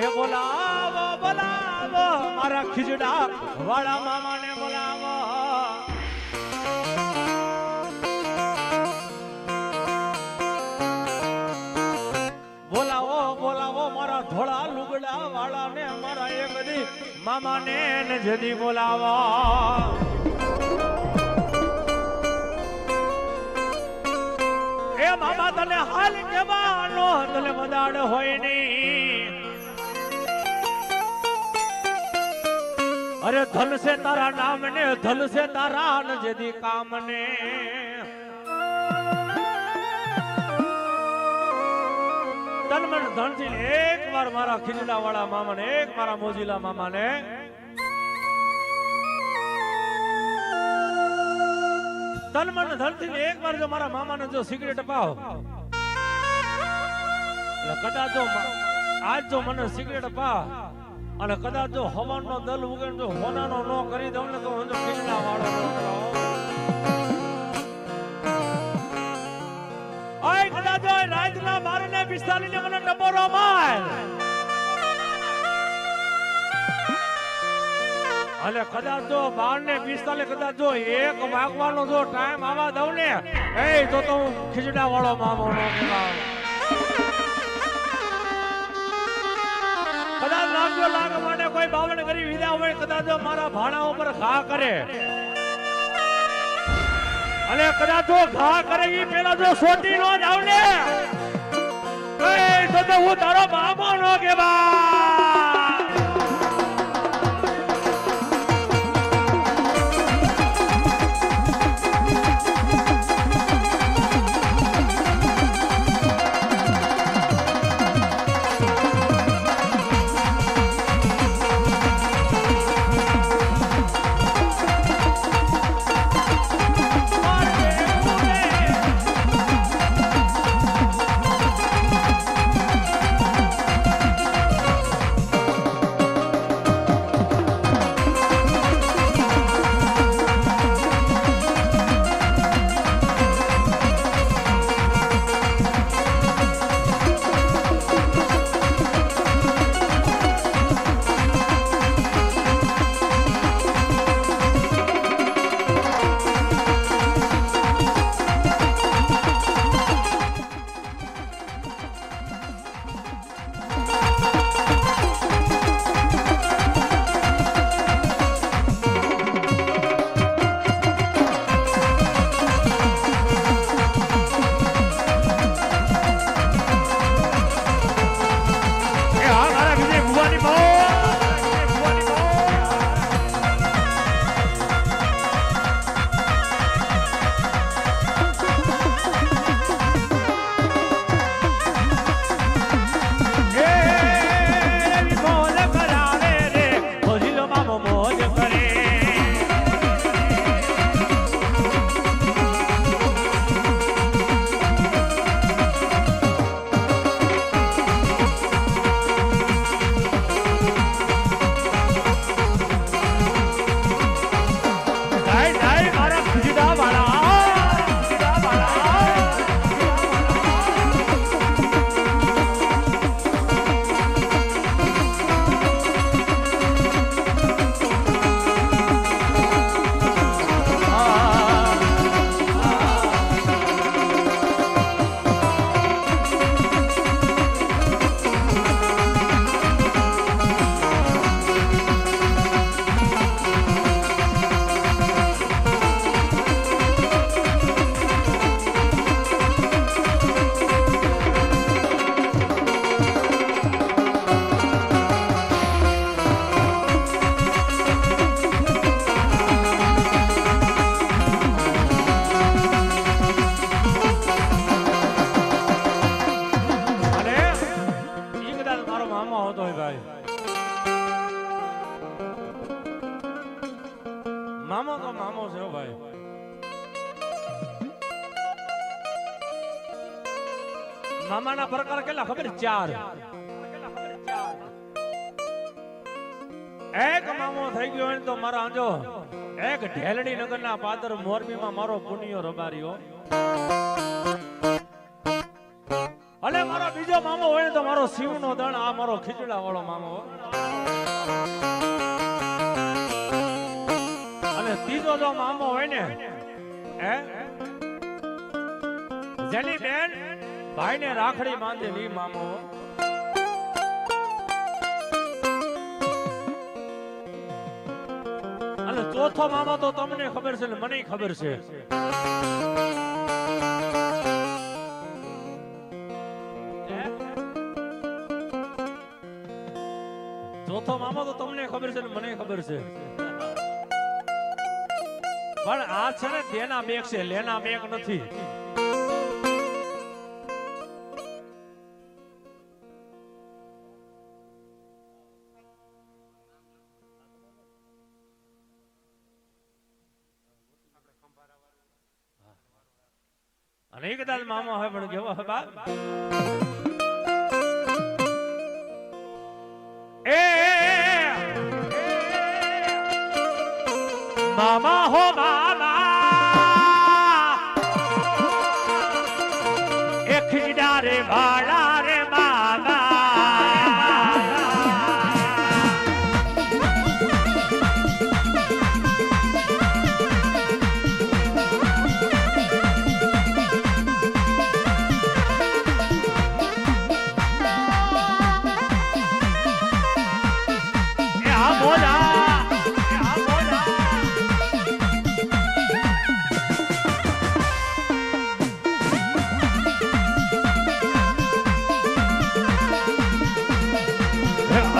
એ બોલાવો બોલાવો મારા ખીજડા વાળા મામાને બોલાવો. બોલાવો બોલાવો મારા ધોળા લુગડા વાળા ને મારા એક દી મામાને ને જદી બોલાવો. એ મામા તને હાલ કેવાનો તને મદાડ હોય ની. અરે ધન સે તારા નામ ને ધન સે તારા ન જેદી કામ ને. તન મન ધન થી એક વાર મારા ખીજડા વાળા મામા ને એક મારા મોજીલા મામા ને તન મન ધન થી એક વાર જો મારા મામા ને જો સિગરેટ અપાવો કદાચ જો આજ જો મને સિગરેટ અપાવ અને કદાચ જો હવનનો દલ ઉગેન જો હોનાનો નો કરી દઉં ને તો હું જો ખીજડા વાળો ઓય કદાચ જો રાતના 12:45 ને મને ટપોરો માર અને કદાચ જો 12:45 કદાચ જો 1 વાગવાનો જો ટાઈમ આવા દઉં ને એ તો હું ખીજડા વાળો મામો નો કહેવાય. કદાચ લાગજો લાગ માટે કોઈ 52 કરી વિદા હોય કદાચ જો મારા ભાણા ઉપર ઘા કરે અને કદાચ જો ઘા કરે ઈ પેલા જો સોટી નો જાવ ને એ તો હું તારો મામો નો કહેવાય. મામો તો મામો છે ભાઈ. મામાના પ્રકાર કેટલા ખબર? 4. એક મામો થઈ ગયો હોય તો મારા આંજો એક ઢેલડી નગરના પાદર મોરબીમાં મારો પુનિયો રબારીઓ. અલે મારો બીજો મામો હોય ને તો મારો શિવનો દણ, આ મારો ખીચડા વાળો મામો. અને ત્રીજો જો મામો હોય ને હે જેની બેન ભાઈને રાખડી બાંધે ની મામો. અને ચોથો મામો તો તમને ખબર છે ને મને ખબર છે. ચોથો મામો તો તમને ખબર છે ને મને ખબર છે. પણ આ છે ને દેના બેગ છે, લેના બેગ નથી. અને એ કદાચ મામો હવે પણ કેવો હવે બા એ મામા હો મામા એ ખીડા રે ભાડા રે મામા.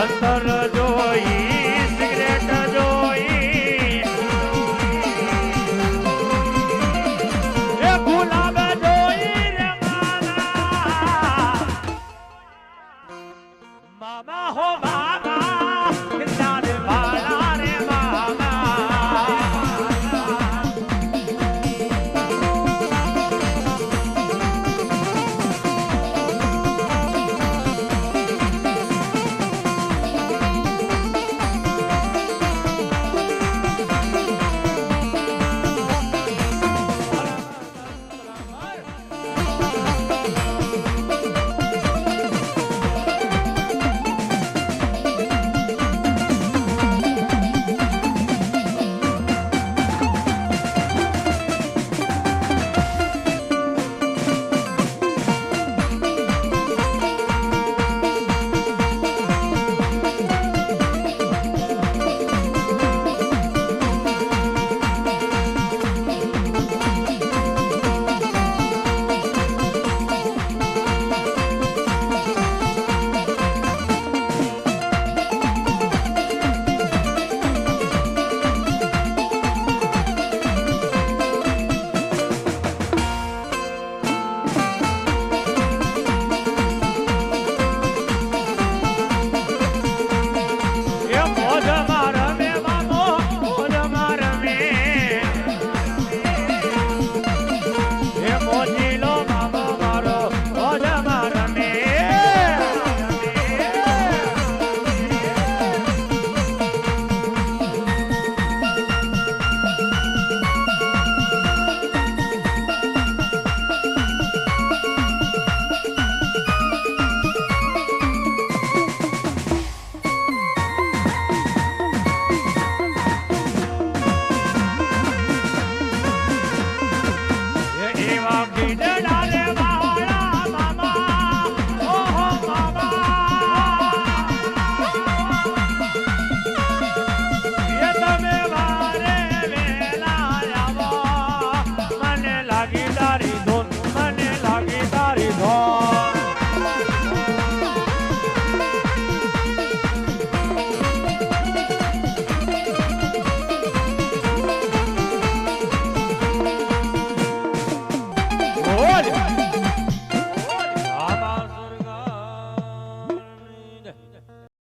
અંતર